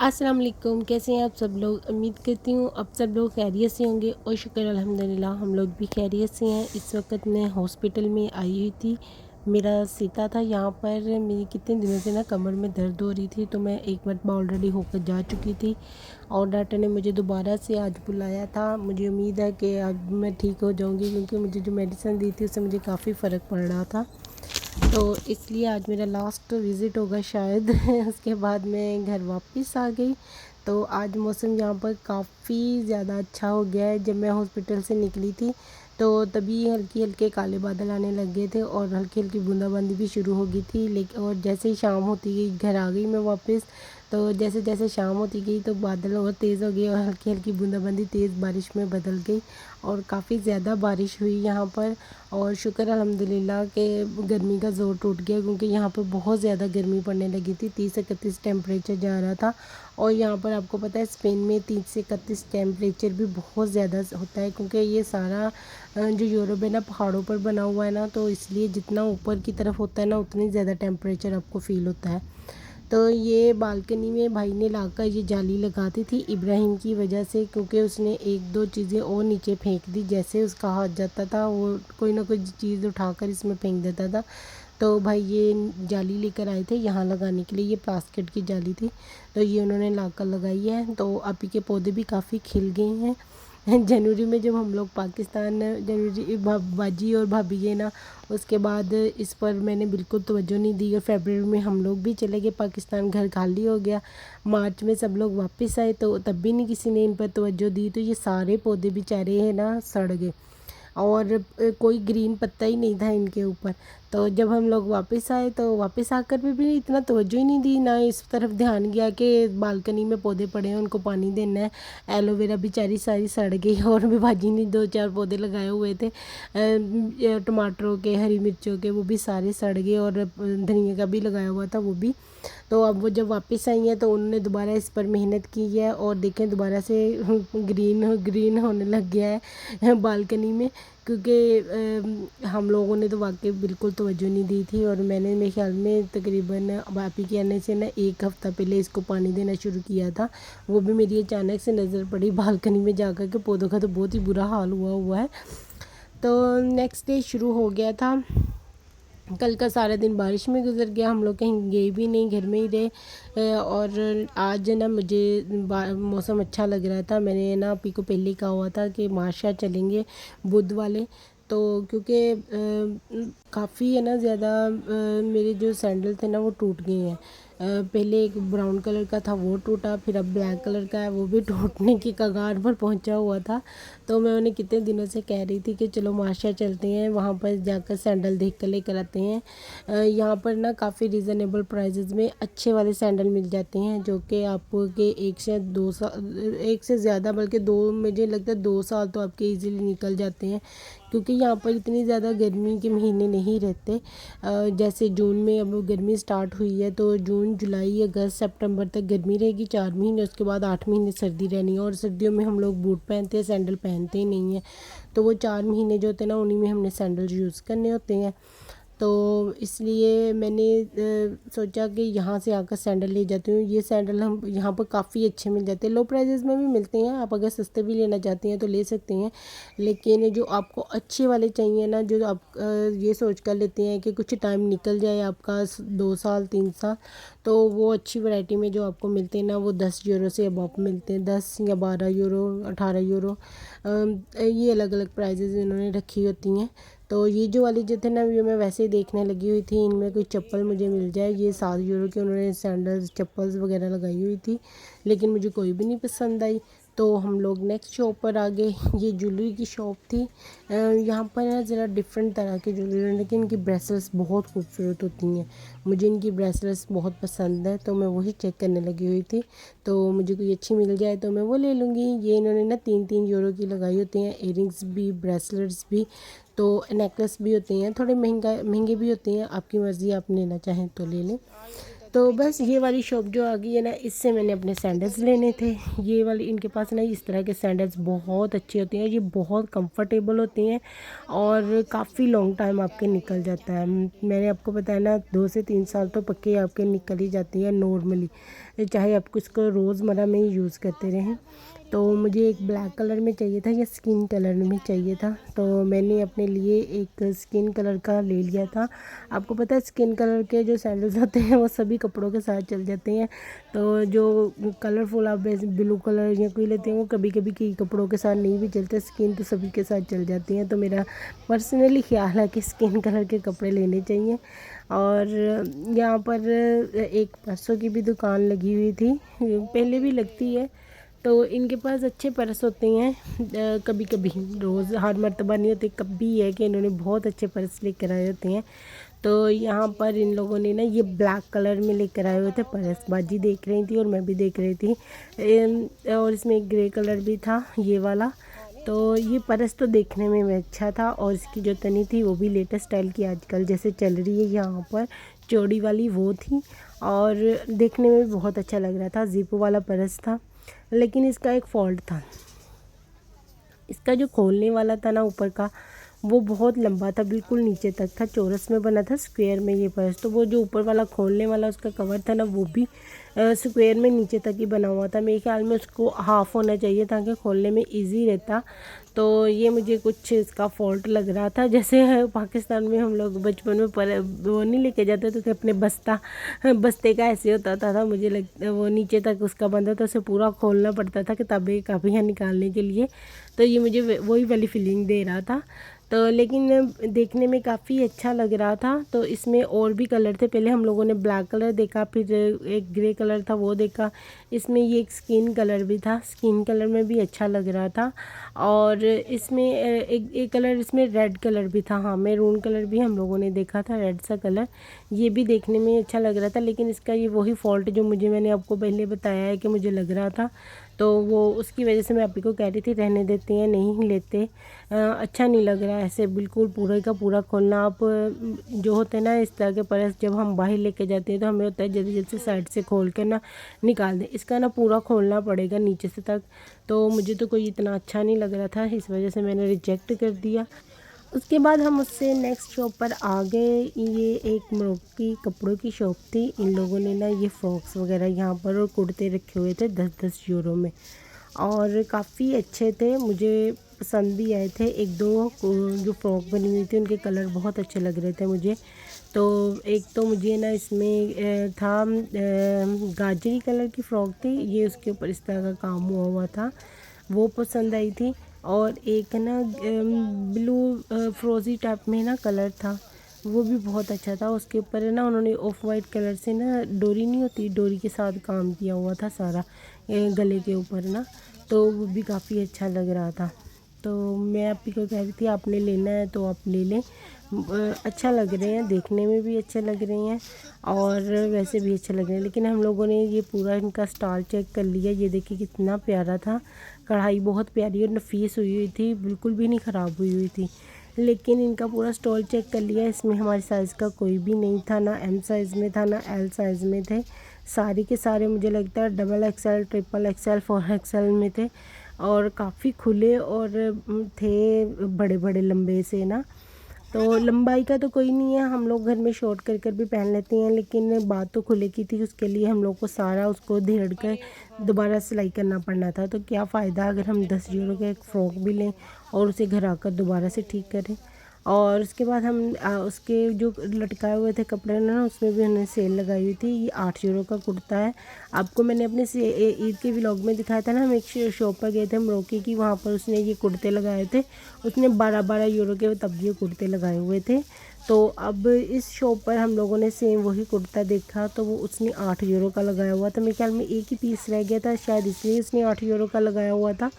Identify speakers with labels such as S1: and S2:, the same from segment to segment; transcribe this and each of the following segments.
S1: अस्सलाम वालेकुम। कैसे हैं आप सब लोग। उम्मीद करती हूँ अब सब लोग खैरियत से होंगे और शुक्र अल्हम्दुलिल्लाह हम लोग भी खैरियत से हैं। इस वक्त मैं हॉस्पिटल में आई हुई थी। मेरा सीता था यहाँ पर। मेरी कितने दिनों से ना कमर में दर्द हो रही थी, तो मैं एक मरतबा ऑलरेडी होकर जा चुकी थी और डॉक्टर ने मुझे दोबारा से आज बुलाया था। मुझे उम्मीद है कि आज मैं ठीक हो जाऊँगी, क्योंकि मुझे जो मेडिसिन दी थी उससे मुझे काफ़ी फ़र्क पड़ रहा था। तो इसलिए आज मेरा लास्ट विज़िट होगा शायद। उसके बाद मैं घर वापस आ गई। तो आज मौसम यहाँ पर काफ़ी ज़्यादा अच्छा हो गया है। जब मैं हॉस्पिटल से निकली थी तो तभी हल्के हल्के काले बादल आने लग गए थे और हल्की हल्की बूंदाबांदी भी शुरू हो गई थी। लेकिन और जैसे ही शाम होती गई घर आ गई मैं वापस। तो जैसे जैसे शाम होती गई तो बादल और तेज़ हो गए और हल्की हल्की बूंदाबांदी तेज़ बारिश में बदल गई और काफ़ी ज़्यादा बारिश हुई यहाँ पर। और शुक्र अल्हम्दुलिल्लाह के गर्मी का ज़ोर टूट गया, क्योंकि यहाँ पर बहुत ज़्यादा गर्मी पड़ने लगी थी। 30 से 31 टेम्परेचर जा रहा था। और यहाँ पर आपको पता है स्पेन में 30 से 31 टेम्परेचर भी बहुत ज़्यादा होता है, क्योंकि ये सारा जो यूरोप है ना पहाड़ों पर बना हुआ है ना, तो इसलिए जितना ऊपर की तरफ होता है ना उतनी ज़्यादा टेम्परेचर आपको फ़ील होता है। तो ये बालकनी में भाई ने लाकर ये जाली लगा दी थी इब्राहिम की वजह से, क्योंकि उसने एक दो चीज़ें और नीचे फेंक दी। जैसे उसका हाथ जाता था वो कोई ना कोई चीज़ उठाकर इसमें फेंक देता था। तो भाई ये जाली लेकर आए थे यहाँ लगाने के लिए। ये प्लास्टिक की जाली थी, तो ये उन्होंने लाकर लगाई है। तो अभी के पौधे भी काफ़ी खिल गए हैं। जनवरी में जब हम लोग पाकिस्तान जनवरी बाजी और भाभी गए ना, उसके बाद इस पर मैंने बिल्कुल तवज्जो नहीं दी। और फरवरी में हम लोग भी चले गए पाकिस्तान, घर खाली हो गया। मार्च में सब लोग वापस आए तो तब भी नहीं किसी ने इन पर तवज्जो दी। तो ये सारे पौधे बेचारे हैं ना सड़ गए और कोई ग्रीन पत्ता ही नहीं था इनके ऊपर। तो जब हम लोग वापस आए तो वापस आकर भी इतना तवज्जो ही नहीं दी, ना इस तरफ ध्यान गया कि बालकनी में पौधे पड़े हैं उनको पानी देना है। एलोवेरा बेचारी सारी सड़ गई और भी भाजी ने 2-4 पौधे लगाए हुए थे टमाटरों के, हरी मिर्चों के, वो भी सारे सड़ गए और धनिया का भी लगाया हुआ था वो भी। तो अब वो जब वापस आई हैं तो उन्होंने दोबारा इस पर मेहनत की है और देखें दोबारा से ग्रीन ग्रीन होने लग गया है बालकनी में। क्योंकि हम लोगों ने तो वाकई बिल्कुल तवज्जो नहीं दी थी। और मैंने मेरे ख्याल में तकरीबन वापी के आने से ना 1 हफ़्ता पहले इसको पानी देना शुरू किया था। वो भी मेरी अचानक से नज़र पड़ी बालकनी में जाकर के पौधों का तो बहुत ही बुरा हाल हुआ हुआ है। तो नेक्स्ट डे शुरू हो गया था। कल का सारा दिन बारिश में गुजर गया, हम लोग कहीं गए भी नहीं, घर में ही रहे। और आज ना मुझे मौसम अच्छा लग रहा था। मैंने ना आपी को पहले ही कहा हुआ था कि माशा चलेंगे बुध वाले। तो क्योंकि काफ़ी है ना ज़्यादा मेरे जो सैंडल थे ना वो टूट गए हैं। पहले एक ब्राउन कलर का था वो टूटा, फिर अब ब्लैक कलर का है वो भी टूटने की कगार पर पहुंचा हुआ था। तो मैं उन्हें कितने दिनों से कह रही थी कि चलो माशा चलते हैं, वहाँ पर जाकर सैंडल देख कर लेकर आते हैं। यहाँ पर ना काफ़ी रिज़नेबल प्राइजेज़ में अच्छे वाले सैंडल मिल जाते हैं, जो कि आपको के 1 से 2 साल, एक से ज़्यादा बल्कि दो, मुझे लगता है 2 साल तो आपके इजीली निकल जाते हैं। क्योंकि यहाँ पर इतनी ज़्यादा गर्मी के महीने नहीं रहते। जैसे जून में अब गर्मी स्टार्ट हुई है तो जून जुलाई अगस्त सितंबर तक गर्मी रहेगी 4 महीने, उसके बाद 8 महीने सर्दी रहनी है। और सर्दियों में हम लोग बूट पहनते हैं, सैंडल पहनते ही नहीं हैं। तो वो 4 महीने जो होते हैं ना उन्हीं में हमने सैंडल यूज़ करने होते हैं। तो इसलिए मैंने सोचा कि यहाँ से आकर सैंडल ले जाती हूँ। ये सैंडल हम यहाँ पर काफ़ी अच्छे मिल जाते हैं, लो प्राइजेज़ में भी मिलते हैं। आप अगर सस्ते भी लेना चाहती हैं तो ले सकते हैं। लेकिन जो आपको अच्छे वाले चाहिए ना, जो आप ये सोच कर लेते हैं कि कुछ टाइम निकल जाए आपका 2 साल 3 साल, तो वो अच्छी वैरायटी में जो आपको मिलते हैं ना वो 10 यूरो से अब आप मिलते हैं। 10 या 12 यूरो, 18 यूरो, ये अलग अलग प्राइजेज़ इन्होंने रखी होती हैं। तो ये जो वाली जो थे ना ये मैं वैसे ही देखने लगी हुई थी, इनमें कोई चप्पल मुझे मिल जाए। ये 7 यूरो की उन्होंने सैंडल्स चप्पल्स वगैरह लगाई हुई थी, लेकिन मुझे कोई भी नहीं पसंद आई। तो हम लोग नेक्स्ट शॉप पर आ गए। ये ज्वेलरी की शॉप थी। यहाँ पर ना ज़रा डिफरेंट तरह की ज्वेलरी, लेकिन इनकी ब्रेसलेट्स बहुत खूबसूरत होती हैं। मुझे इनकी ब्रेसलेट्स बहुत पसंद है, तो मैं वही चेक करने लगी हुई थी। तो मुझे कोई अच्छी मिल जाए तो मैं वो ले लूँगी। ये इन्होंने ना 3-3 यूरो की लगाई होती हैं, इयरिंग्स भी ब्रेसलेट्स भी। तो नेकलेस भी होते हैं, थोड़े महंगे भी होते हैं, आपकी मर्ज़ी, आप लेना चाहें तो ले लें। तो बस ये वाली शॉप जो आ गई है ना, इससे मैंने अपने सैंडल्स लेने थे। ये वाली इनके पास ना इस तरह के सैंडल्स बहुत अच्छे होते हैं, ये बहुत कंफर्टेबल होते हैं और काफ़ी लॉन्ग टाइम आपके निकल जाता है। मैंने आपको बताया ना 2 से 3 साल तो पक्के आपके निकल ही जाती है नॉर्मली, चाहे आप इसको रोज़मर्रा में ही यूज़ करते रहें। तो मुझे एक ब्लैक कलर में चाहिए था या स्किन कलर में चाहिए था, तो मैंने अपने लिए एक स्किन कलर का ले लिया था। आपको पता है स्किन कलर के जो सैंडल्स होते हैं वो सभी कपड़ों के साथ चल जाते हैं, तो जो कलरफुल आप ब्लू कलर या कोई लेते हैं वो कभी कभी कई कपड़ों के साथ नहीं भी चलते, स्किन तो सभी के साथ चल जाती हैं। तो मेरा पर्सनली ख्याल है कि स्किन कलर के कपड़े लेने चाहिए। और यहाँ पर एक परसों की भी दुकान लगी हुई थी, पहले भी लगती है, तो इनके पास अच्छे पर्स होते हैं। कभी कभी, रोज़ हर मर्तबा नहीं होते, कभी है कि इन्होंने बहुत अच्छे पर्स लेकर आए होते हैं। तो यहाँ पर इन लोगों ने ना ये ब्लैक कलर में लेकर आए हुए थे पर्स, बाजी देख रही थी और मैं भी देख रही थी। और इसमें एक ग्रे कलर भी था ये वाला। तो ये पर्स तो देखने में भी अच्छा था और इसकी जो तनी थी वो भी लेटेस्ट स्टाइल की आजकल जैसे चल रही है यहाँ पर, चौड़ी वाली वो थी और देखने में भी बहुत अच्छा लग रहा था। जिप वाला पर्स था, लेकिन इसका एक फ़ॉल्ट था, इसका जो खोलने वाला था ना ऊपर का, वो बहुत लंबा था, बिल्कुल नीचे तक था, चौरस में बना था स्क्वायर में ये पर्स। तो वो जो ऊपर वाला खोलने वाला उसका कवर था ना, वो भी स्क्वायर में नीचे तक ही बना हुआ था। मेरे ख्याल में उसको हाफ़ होना चाहिए ताकि खोलने में इजी रहता। तो ये मुझे कुछ इसका फ़ॉल्ट लग रहा था। जैसे पाकिस्तान में हम लोग बचपन में वो नहीं लेके जाते थे अपने बस्ते का ऐसे होता था मुझे लगता वो नीचे तक उसका बंदा था, उसे पूरा खोलना पड़ता था किताबें कापियाँ निकालने के लिए। तो ये मुझे वही वाली फीलिंग दे रहा था। तो लेकिन देखने में काफ़ी अच्छा लग रहा था। तो इसमें और भी कलर थे, पहले हम लोगों ने ब्लैक कलर देखा, फिर एक ग्रे कलर था वो देखा, इसमें ये एक स्किन कलर भी था, स्किन कलर में भी अच्छा लग रहा था। और इसमें एक कलर इसमें रेड कलर भी था, हाँ मैरून कलर भी हम लोगों ने देखा था, रेड सा कलर, ये भी देखने में अच्छा लग रहा था। लेकिन इसका ये वही फॉल्ट जो मैंने आपको पहले बताया है कि मुझे लग रहा था, तो वो उसकी वजह से मैं आप ही को कह रही थी रहने देते हैं, नहीं लेते, अच्छा नहीं लग रहा है ऐसे बिल्कुल पूरे का पूरा खोलना। आप जो होते हैं ना इस तरह के पर्स जब हम बाहर लेके जाते हैं तो हमें होता है जल्दी जल्दी से साइड से खोल कर ना निकाल दें, इसका ना पूरा खोलना पड़ेगा नीचे से तक। तो मुझे तो कोई इतना अच्छा नहीं लग रहा था, इस वजह से मैंने रिजेक्ट कर दिया। उसके बाद हम उससे नेक्स्ट शॉप पर आ गए। ये एक मोरोक्की कपड़ों की शॉप थी। इन लोगों ने ना ये फ्रॉक्स वगैरह यहाँ पर और कुर्ते रखे हुए थे 10-10 यूरो में, और काफ़ी अच्छे थे, मुझे पसंद भी आए थे। एक दो जो फ्रॉक बनी हुई थी उनके कलर बहुत अच्छे लग रहे थे मुझे। तो एक तो मुझे ना इसमें था गाजरी कलर की फ़्रॉक थी, ये उसके ऊपर इस तरह का काम हुआ हुआ था, वो पसंद आई थी। और एक ना ब्लू फ्रोज़ी टाइप में ना कलर था, वो भी बहुत अच्छा था। उसके ऊपर है ना उन्होंने ऑफ वाइट कलर से ना डोरी नहीं होती, डोरी के साथ काम किया हुआ था सारा गले के ऊपर ना, तो वो भी काफ़ी अच्छा लग रहा था। तो मैं आप ही को कह रही थी आपने लेना है तो आप ले लें, अच्छा लग रहे हैं, देखने में भी अच्छे लग रहे हैं और वैसे भी अच्छे लग रहे हैं। लेकिन हम लोगों ने ये पूरा इनका स्टाल चेक कर लिया, ये देखिए कितना प्यारा था, कढ़ाई बहुत प्यारी और नफीस हुई हुई थी, बिल्कुल भी नहीं ख़राब हुई हुई थी। लेकिन इनका पूरा स्टॉल चेक कर लिया, इसमें हमारे साइज़ का कोई भी नहीं था, ना एम साइज़ में था ना एल साइज़ में थे, सारे के सारे मुझे लगता है double XL, triple XL, 4 XL में थे और काफ़ी खुले और थे बड़े बड़े लंबे से ना। तो लंबाई का तो कोई नहीं है, हम लोग घर में शॉर्ट कर कर भी पहन लेते हैं, लेकिन बात तो खुले की थी, उसके लिए हम लोग को सारा उसको धेड़ कर दोबारा सिलाई करना पड़ना था। तो क्या फ़ायदा अगर हम 10 यूरो का एक फ़्रॉक भी लें और उसे घर आकर दोबारा से ठीक करें। और उसके बाद हम उसके जो लटकाए हुए थे कपड़े ना, उसमें भी उन्होंने सेल लगाई हुई थी। ये 8 यूरो का कुर्ता है, आपको मैंने अपने से ईद के व्लॉग में दिखाया था ना, हम एक शॉप पर गए थे मोरोक्को की, वहाँ पर उसने ये कुर्ते लगाए थे, उसने 12-12 यूरो के तब ये कुर्ते लगाए हुए थे। तो अब इस शॉप पर हम लोगों ने सेम वही कुर्ता देखा, तो वो उसने 8 यूरो का लगाया हुआ था, मेरे ख्याल में एक ही पीस रह गया था शायद, इसलिए उसने 8 यूरो का लगाया हुआ था।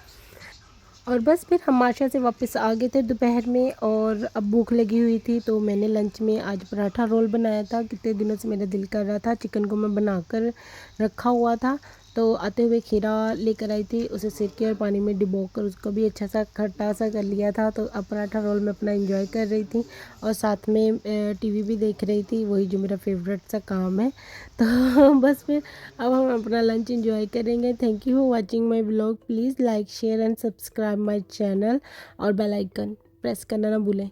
S1: और बस फिर हम माशा से वापस आ गए थे दोपहर में, और अब भूख लगी हुई थी तो मैंने लंच में आज पराठा रोल बनाया था। कितने दिनों से मेरा दिल कर रहा था, चिकन को मैं बनाकर रखा हुआ था, तो आते हुए खीरा लेकर आई थी, उसे सिरके और पानी में डुबोकर उसको भी अच्छा सा खट्टा सा कर लिया था। तो अब पराठा रोल में अपना एंजॉय कर रही थी और साथ में टीवी भी देख रही थी, वही जो मेरा फेवरेट सा काम है। तो बस फिर अब हम अपना लंच एंजॉय करेंगे। Thank you for watching my vlog. Please like share and subscribe my channel और बेल आइकन प्रेस करना ना भूलें।